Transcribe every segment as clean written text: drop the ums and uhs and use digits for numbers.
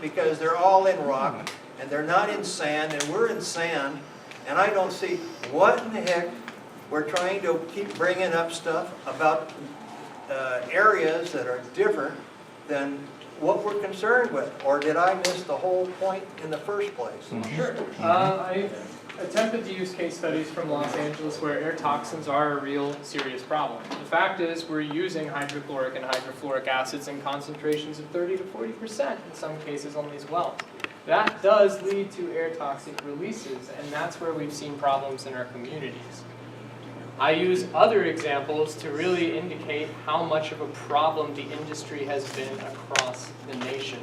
because they're all in rock and they're not in sand, and we're in sand, and I don't see what in the heck we're trying to keep bringing up stuff about areas that are different than what we're concerned with. Or did I miss the whole point in the first place? Sure. I attempted to use case studies from Los Angeles where air toxins are a real serious problem. The fact is we're using hydrochloric and hydrofluoric acids in concentrations of 30 to 40% in some cases on these wells. That does lead to air toxic releases, and that's where we've seen problems in our communities. I use other examples to really indicate how much of a problem the industry has been across the nation.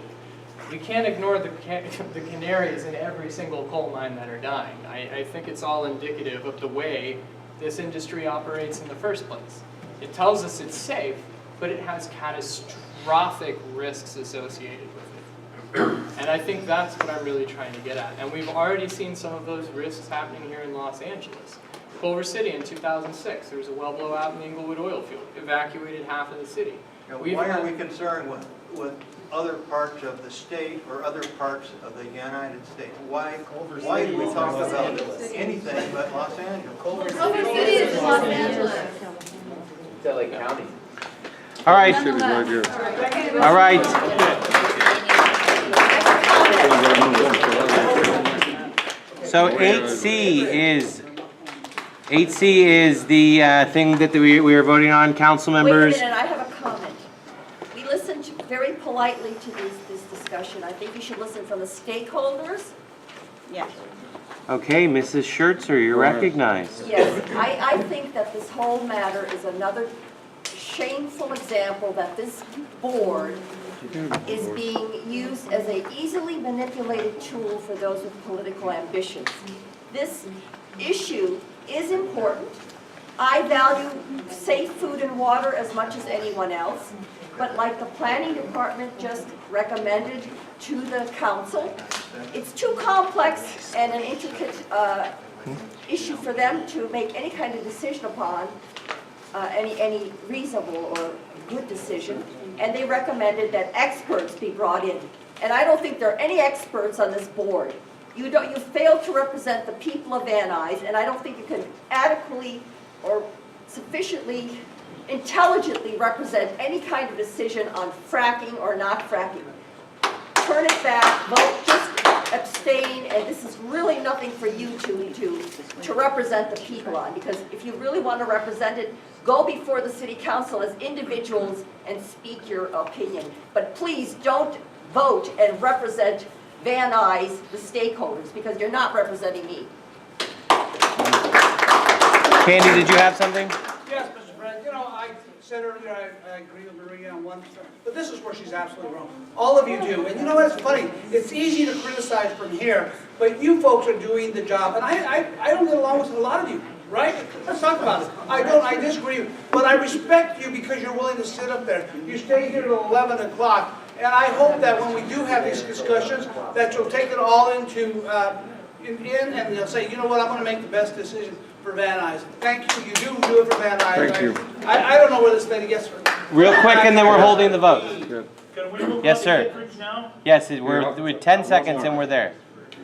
We can't ignore the canaries in every single coal mine that are dying. I think it's all indicative of the way this industry operates in the first place. It tells us it's safe, but it has catastrophic risks associated with it. And I think that's what I'm really trying to get at. And we've already seen some of those risks happening here in Los Angeles. Culver City in 2006, there was a well blowout in the Inglewood oil field, evacuated half of the city. Now, why are we concerned with other parts of the state or other parts of the United States? Why do we talk about anything but Los Angeles? Culver City is Los Angeles. It's LA County. All right. All right. So 8C is the thing that we are voting on, council members. Wait a minute, I have a comment. We listened very politely to this discussion. I think you should listen from the stakeholders. Yes. Okay, Mrs. Schertzer, you're recognized. Yes, I think that this whole matter is another shameful example that this board is being used as an easily manipulated tool for those with political ambitions. This issue is important. I value safe food and water as much as anyone else, but like the planning department just recommended to the council, it's too complex and an intricate issue for them to make any kind of decision upon, any reasonable or good decision, and they recommended that experts be brought in. And I don't think there are any experts on this board. You failed to represent the people of Van Nuys, and I don't think you can adequately or sufficiently intelligently represent any kind of decision on fracking or not fracking. Turn it back, vote, just abstain, and this is really nothing for you to represent the people on, because if you really want to represent it, go before the city council as individuals and speak your opinion. But please don't vote and represent Van Nuys, the stakeholders, because you're not representing me. Candy, did you have something? Yes, Mr. President. You know, I said earlier I agree with Maria on one thing, but this is where she's absolutely wrong. All of you do. And you know what? It's funny. It's easy to criticize from here, but you folks are doing the job. And I don't get along with a lot of you, right? Let's talk about it. I disagree. But I respect you because you're willing to sit up there. You stay here till 11 o'clock. And I hope that when we do have these discussions, that you'll take it all into and you'll say, you know what, I'm going to make the best decision for Van Nuys. Thank you. You do it for Van Nuys. Thank you. I don't know where this lady gets from. Real quick, and then we're holding the vote. Can we move Yes, on sir. to Acreage now? Yes, we're 10 seconds and we're there.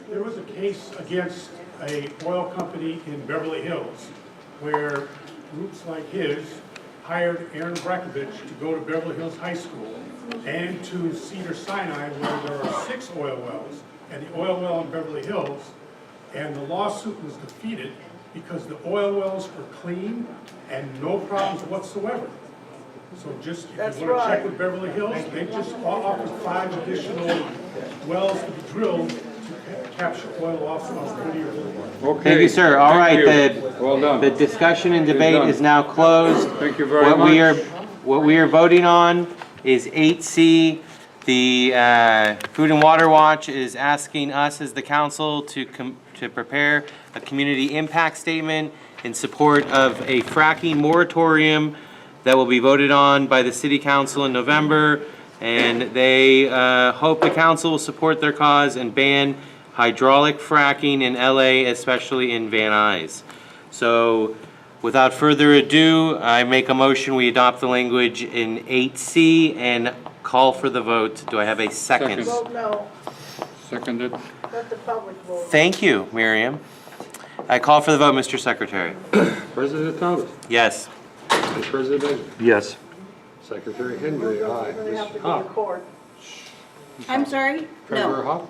There was a case against a oil company in Beverly Hills where groups like his hired Aaron Brackovich to go to Beverly Hills High School and to Cedar Sinai, where there are 6 oil wells, and the oil well in Beverly Hills, and the lawsuit was defeated because the oil wells were clean and no problems whatsoever. So just, if you want to check with Beverly Hills, they just offered 5 additional wells to be drilled to capture oil off of Whittier Boulevard. Okay. Thank you, sir. All right, Well done. the discussion and debate is now closed. Thank you very much. What we are voting on is 8C. The Food and Water Watch is asking us as the council to prepare a community impact statement in support of a fracking moratorium that will be voted on by the city council in November, and they hope the council will support their cause and ban hydraulic fracking in LA, especially in Van Nuys. So without further ado, I make a motion we adopt the language in 8C and Call for the vote. Do I have a second? Second. Vote no, Seconded. let the public vote. Thank you, Miriam. I call for the vote, Mr. Secretary. President Thomas. Yes. Vice President Benjamin. Yes. Secretary Hendry, aye. We're gonna have to Mrs. go to Hawk. court. I'm sorry? Treasurer No. Hawk.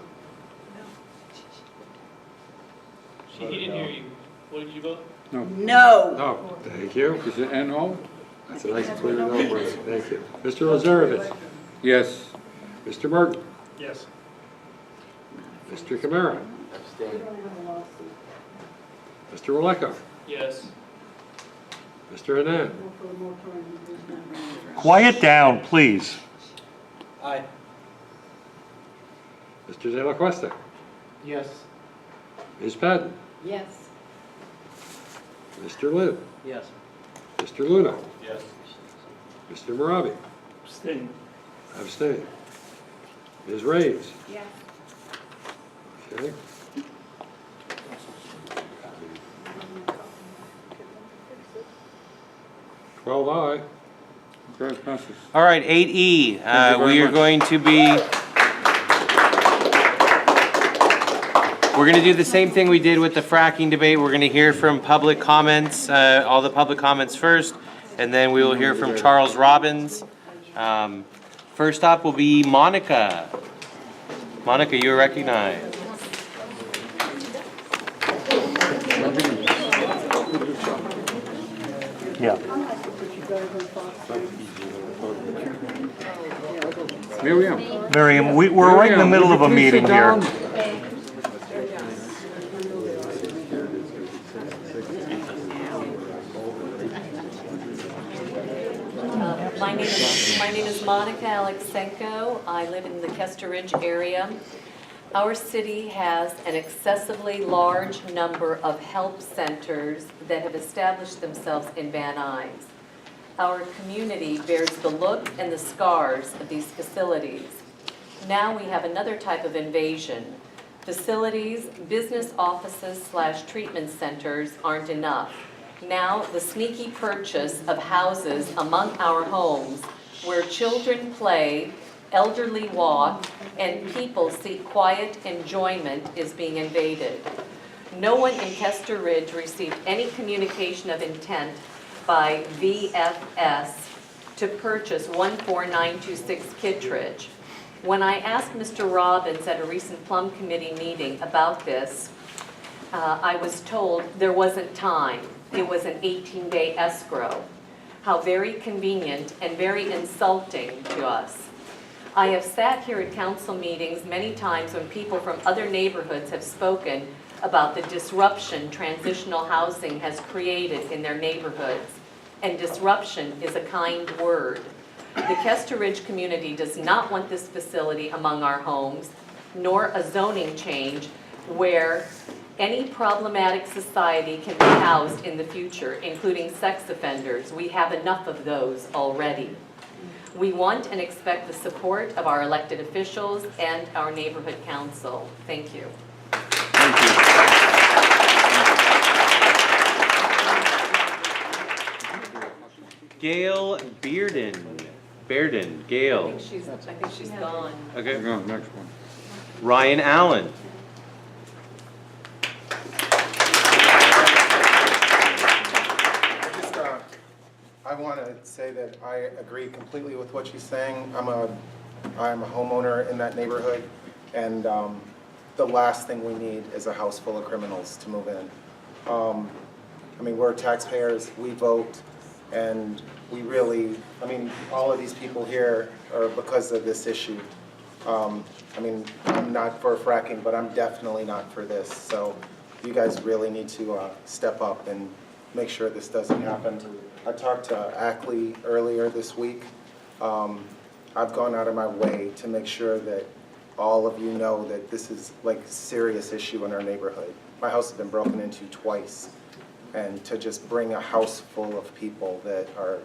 He didn't hear you. What did you vote? No. No. No, thank you. Is it NO? That's a nice clear no for us. Thank you. Mr. Lazarovich. Yes. Mr. Martin. Yes. Mr. Kamara. Abstain. Mr. Maleka. Yes. Mr. Hanan. Quiet down, please. Aye. Mr. De La Cuesta. Yes. Ms. Patton. Yes. Mr. Lynn. Yes. Mr. Luna. Yes. Mr. Marabi. Abstain. Abstain. Ms. Raines. Yes. Okay. Twelve aye. Okay, passes. All right, 8E. Thank you very We are much. going to be. We're going to do the same thing we did with the fracking debate. We're going to hear from public comments, all the public comments first, and then we will hear from Charles Robbins. First up will be Monica. Monica, you are recognized. Yeah. Miriam. Miriam, we're right in the middle of a meeting here. My name is Monica Alexenko. I live in the Kester Ridge area. Our city has an excessively large number of help centers that have established themselves in Van Nuys. Our community bears the look and the scars of these facilities. Now we have another type of invasion. Facilities, business offices / treatment centers aren't enough. Now the sneaky purchase of houses among our homes where children play, elderly walk, and people seek quiet enjoyment is being invaded. No one in Kester Ridge received any communication of intent by VFS to purchase 14926 Kittredge. When I asked Mr. Robbins at a recent Plum Committee meeting about this, I was told there wasn't time. It was an 18-day escrow. How very convenient and very insulting to us. I have sat here at council meetings many times when people from other neighborhoods have spoken about the disruption transitional housing has created in their neighborhoods. And disruption is a kind word. The Kester Ridge community does not want this facility among our homes, nor a zoning change where any problematic society can be housed in the future, including sex offenders. We have enough of those already. We want and expect the support of our elected officials and our neighborhood council. Thank you. Thank you. Gail Bearden, I Gail. think she's gone. Okay. Go, next one. Ryan Allen. I want to say that I agree completely with what she's saying. I'm a homeowner in that neighborhood, and the last thing we need is a house full of criminals to move in. I mean, we're taxpayers, we vote, and we really, I mean, all of these people here are because of this issue. I mean, I'm not for fracking, but I'm definitely not for this. So you guys really need to step up and make sure this doesn't happen. I talked to Ackley earlier this week. I've gone out of my way to make sure that all of you know that this is like a serious issue in our neighborhood. My house has been broken into twice. And to just bring a house full of people that are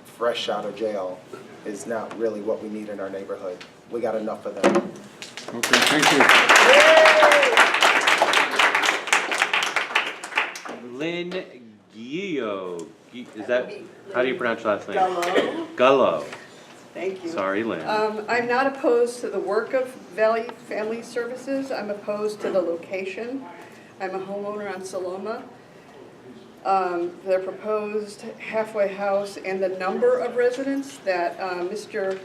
fresh out of jail is not really what we need in our neighborhood. We got enough of them. Okay, thank you. Lynn Gillo. Is that, how do you pronounce your last name? Gullo. Gullo. Thank you. Sorry, Lynn. I'm not opposed to the work of Valley Family Services. I'm opposed to the location. I'm a homeowner on Saloma. Their proposed halfway house and the number of residents that Mr.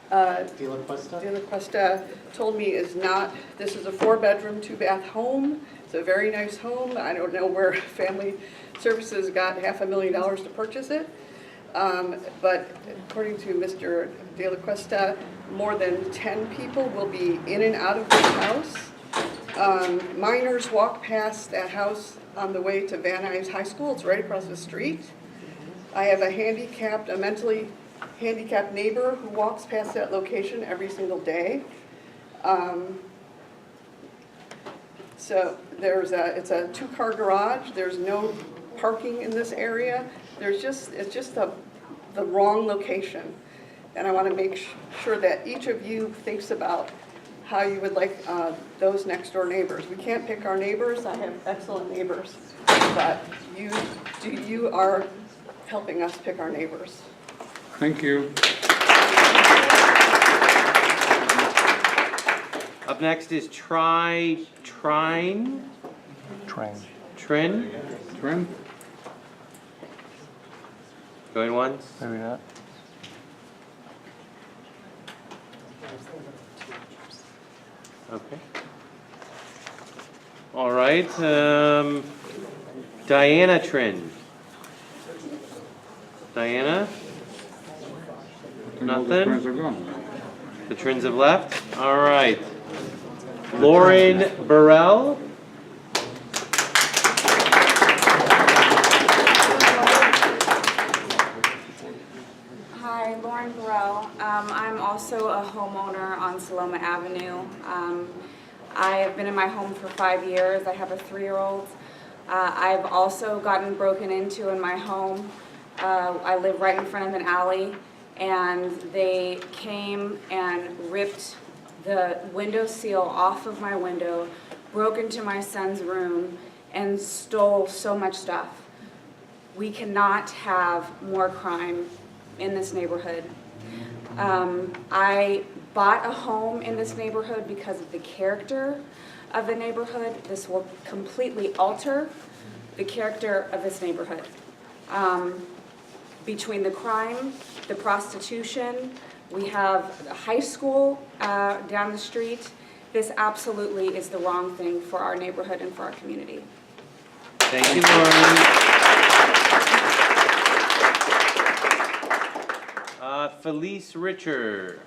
De La Cuesta told me is not, this is a 4-bedroom, 2-bath home. It's a very nice home. I don't know where Family Services got $500,000 to purchase it. But according to Mr. De La Cuesta, more than 10 people will be in and out of this house. Minors walk past that house on the way to Van Nuys High School. It's right across the street. I have a mentally handicapped neighbor who walks past that location every single day. So it's a 2-car garage. There's no parking in this area. It's just the wrong location. And I want to make sure that each of you thinks about how you would like those next door neighbors. We can't pick our neighbors. I have excellent neighbors, but you are helping us pick our neighbors. Thank you. Up next is Trin. Going once? Maybe not. Okay. All right, Diana Trin. Diana? All the friends are Nothing? gone. The Trins have left? All right. Lauren Burrell? Hi, Lauren Burrell. I'm also a homeowner on Saloma Avenue. I have been in my home for 5 years. I have a 3-year-old. I've also gotten broken into in my home. I live right in front of an alley, and they came and ripped the window seal off of my window, broke into my son's room, and stole so much stuff. We cannot have more crime in this neighborhood. I bought a home in this neighborhood because of the character of the neighborhood. This will completely alter the character of this neighborhood. Between the crime, the prostitution, we have a high school down the street. This absolutely is the wrong thing for our neighborhood and for our community. Thank you, Lauren. Felice Richter.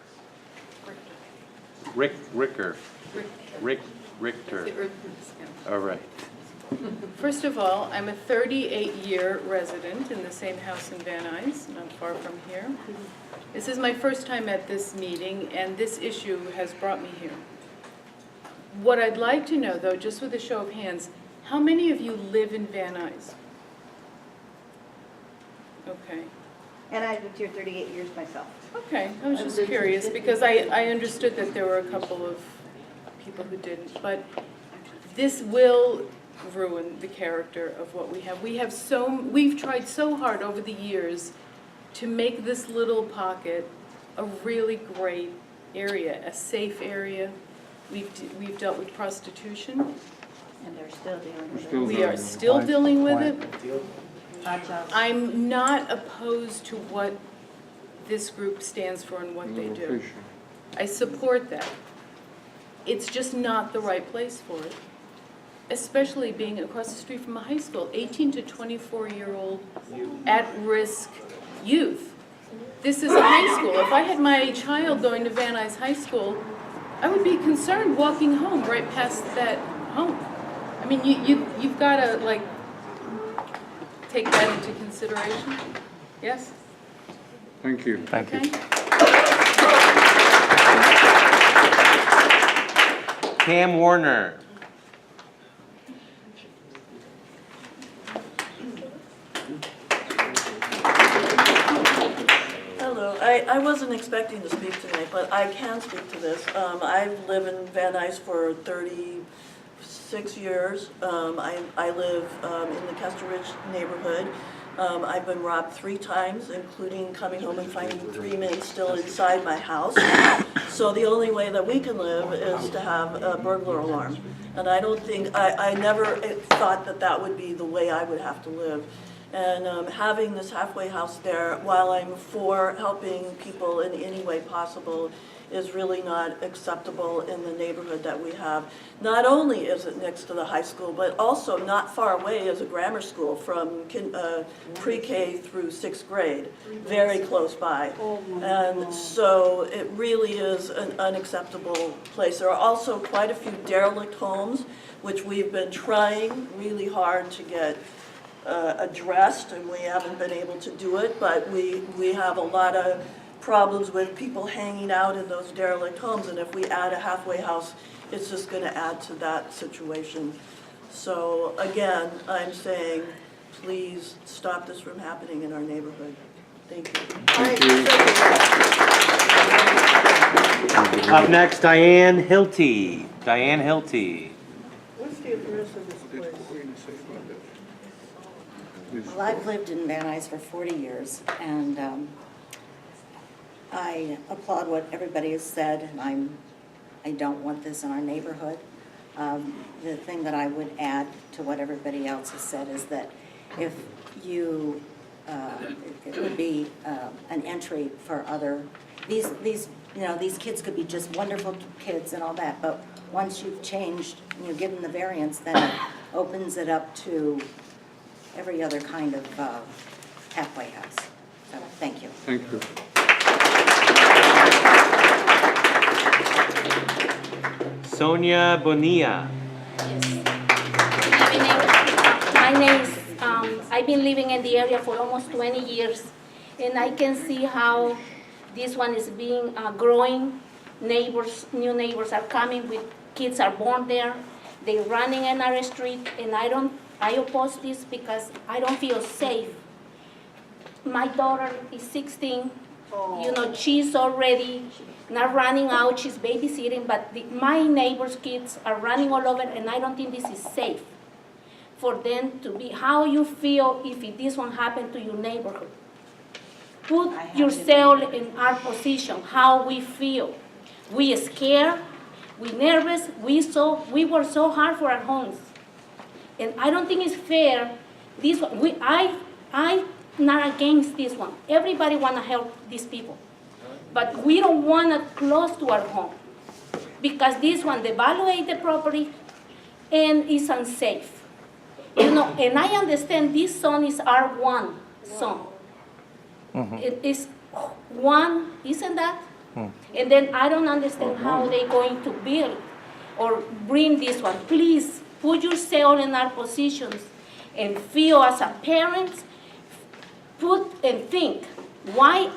Richter. All right. First of all, I'm a 38-year resident in the same house in Van Nuys, not far from here. This is my first time at this meeting, and this issue has brought me here. What I'd like to know, though, just with a show of hands, how many of you live in Van Nuys? Okay. And I've lived here 38 years myself. Okay, I was just curious, because I understood that there were a couple of people who didn't, but this will ruin the character of what we have. We've tried so hard over the years to make this little pocket a really great area, a safe area. We've dealt with prostitution. And they're still dealing with it. We are still dealing with it. I'm not opposed to what this group stands for and what they do. I support that. It's just not the right place for it, especially being across the street from a high school, 18 to 24-year-old at-risk youth. This is a high school. If I had my child going to Van Nuys High School, I would be concerned walking home right past that home. I mean, you've got to, like, take that into consideration. Yes? Thank you. Thank you. Cam Warner. Hello. I wasn't expecting to speak tonight, but I can speak to this. I live in Van Nuys for 36 years. I live in the Nuys Neighborhood, I've been robbed 3 times, including coming home and finding 3 men still inside my house. So the only way that we can live is to have a burglar alarm. And I don't think, I never thought that that would be the way I would have to live. And having this halfway house there, while I'm for helping people in any way possible, is really not acceptable in the neighborhood that we have. Not only is it next to the high school, but also not far away is a grammar school from pre-K through 6th grade, very close by. And so it really is an unacceptable place. There are also quite a few derelict homes, which we've been trying really hard to get addressed, and we haven't been able to do it, but we have a lot of problems with people hanging out in those derelict homes, and if we add a halfway house, it's just going to add to that situation. So again, I'm saying, please stop this from happening in our neighborhood. Thank you. Up next, Diane Hilty. Diane Hilty. What's the address of this place? Well, I've lived in Van Nuys for 40 years, and I applaud what everybody has said, and I don't want this in our neighborhood. The thing that I would add to what everybody else has said is that if you, it would be an entry for other, these kids could be just wonderful kids and all that, but once you've changed, and you've given the variance, then it opens it up to every other kind of halfway house. So, thank you. Thank you. Sonia Bonilla. My name is, I've been living in the area for almost 20 years, and I can see how this one is being growing. Neighbors, new neighbors are coming with kids are born there. They're running in our street, and I oppose this because I don't feel safe. My daughter is 16. You know, she's already not running out, she's babysitting, but my neighbor's kids are running all over, and I don't think this is safe for them to be. How you feel if this one happened to your neighborhood? Put yourself in our position, how we feel. We scared, we nervous, we work so hard for our homes. And I don't think it's fair, this one, I not against this one. Everybody want to help these people. But we don't want it close to our home. Because this one devaluate the property and is unsafe. You know, and I understand this zone is R1 zone. It is one, isn't that? And then I don't understand how they're going to build or bring this one. Please put yourself in our positions and feel as a parent, put and think why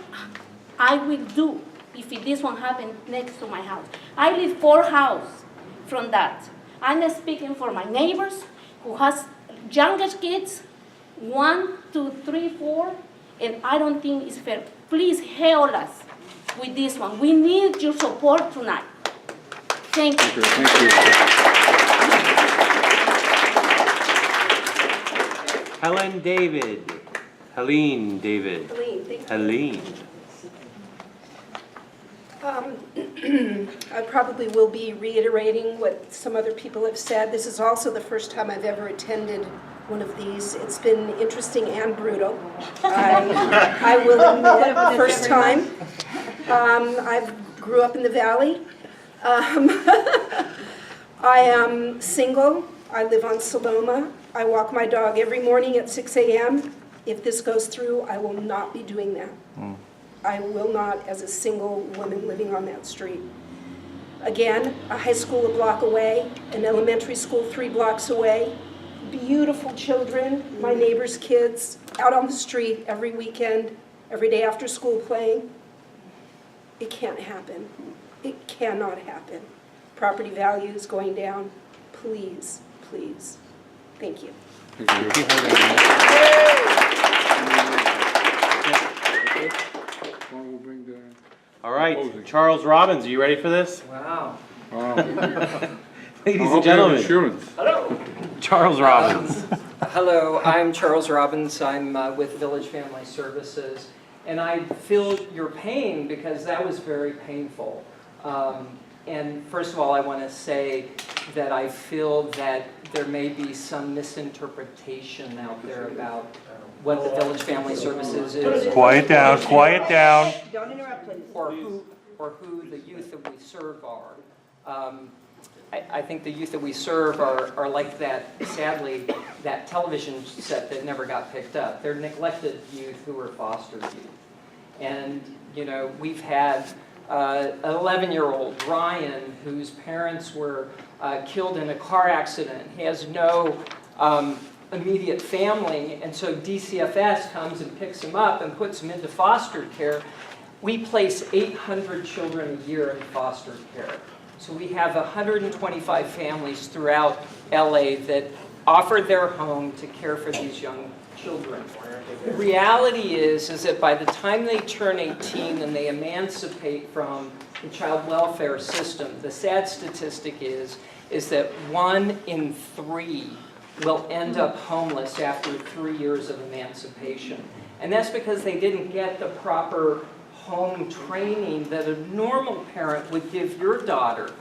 I will do if this one happened next to my house. I live 4 houses from that. I'm speaking for my neighbors who has youngest kids, 1, 2, 3, 4, and I don't think it's fair. Please help us with this one. We need your support tonight. Thank you. Thank you. Helen David. Helene David. Helene, thank you. Helene. I probably will be reiterating what some other people have said. This is also the first time I've ever attended one of these. It's been interesting and brutal. I will admit, first time. I grew up in the Valley. I am single. I live on Saloma. I walk my dog every morning at 6 a.m. If this goes through, I will not be doing that. I will not, as a single woman living on that street. Again, a high school a block away, an elementary school 3 blocks away, beautiful children, my neighbor's kids, out on the street every weekend, every day after school playing. It can't happen. It cannot happen. Property value is going down. Please, please. Thank you. Thank you. All right, Charles Robbins, are you ready for this? Wow. Ladies and gentlemen. Insurance. Hello. Charles Robbins. Hello, I'm Charles Robbins. I'm with Village Family Services. And I feel your pain because that was very painful. And first of all, I want to say that I feel that there may be some misinterpretation out there about what the Village Family Services is. Quiet down, quiet down. Don't interrupt, please. Or who the youth that we serve are. I think the youth that we serve are like that, sadly, that television set that never got picked up. They're neglected youth who are foster youth. And, you know, we've had an 11-year-old, Ryan, whose parents were killed in a car accident. He has no immediate family, and so DCFS comes and picks him up and puts him into foster care. We place 800 children a year in foster care. So we have 125 families throughout LA that offer their home to care for these young children. The reality is that by the time they turn 18 and they emancipate from the child welfare system, the sad statistic is that 1 in 3 will end up homeless after 3 years of emancipation. And that's because they didn't get the proper home training that a normal parent would give your daughter.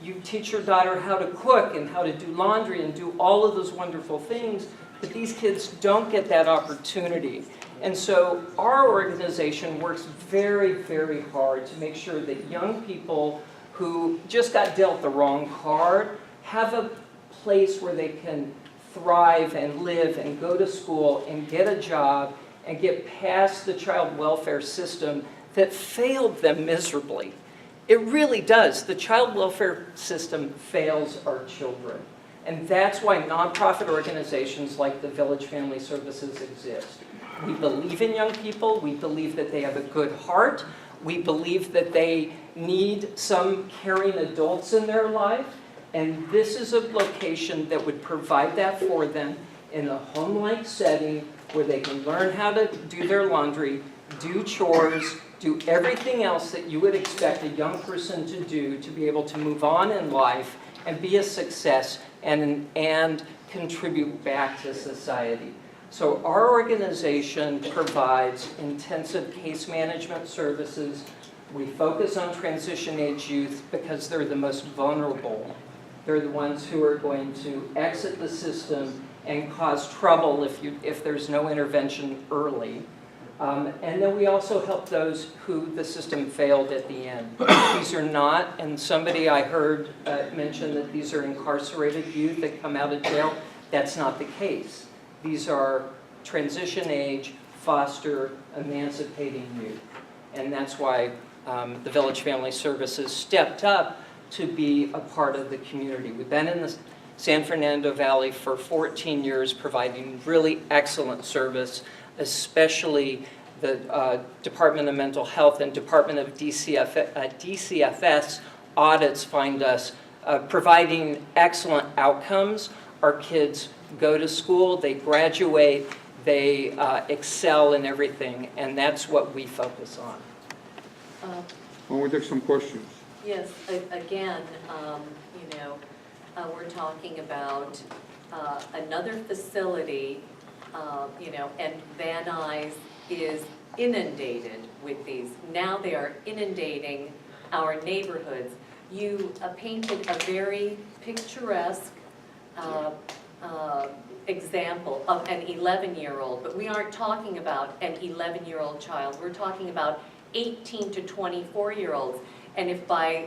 You teach your daughter how to cook and how to do laundry and do all of those wonderful things, but these kids don't get that opportunity. And so our organization works very, very hard to make sure that young people who just got dealt the wrong card have a place where they can thrive and live and go to school and get a job and get past the child welfare system that failed them miserably. It really does. The child welfare system fails our children. And that's why nonprofit organizations like the Village Family Services exist. We believe in young people. We believe that they have a good heart. We believe that they need some caring adults in their life. And this is a location that would provide that for them in a home-like setting where they can learn how to do their laundry, do chores, do everything else that you would expect a young person to do to be able to move on in life and be a success and contribute back to society. So our organization provides intensive case management services. We focus on transition age youth because they're the most vulnerable. They're the ones who are going to exit the system and cause trouble if there's no intervention early. And then we also help those who the system failed at the end. These are not, and somebody I heard mention that these are incarcerated youth that come out of jail. That's not the case. These are transition age, foster, emancipating youth. And that's why the Village Family Services stepped up to be a part of the community. We've been in the San Fernando Valley for 14 years providing really excellent service, especially the Department of Mental Health and Department of DCFS audits find us providing excellent outcomes. Our kids go to school, they graduate, they excel in everything, and that's what we focus on. Well, we take some questions. Yes, again, you know, we're talking about another facility, you know, and Van Nuys is inundated with these. Now they are inundating our neighborhoods. You painted a very picturesque example of an 11-year-old, but we aren't talking about an 11-year-old child. We're talking about 18 to 24-year-olds. And if by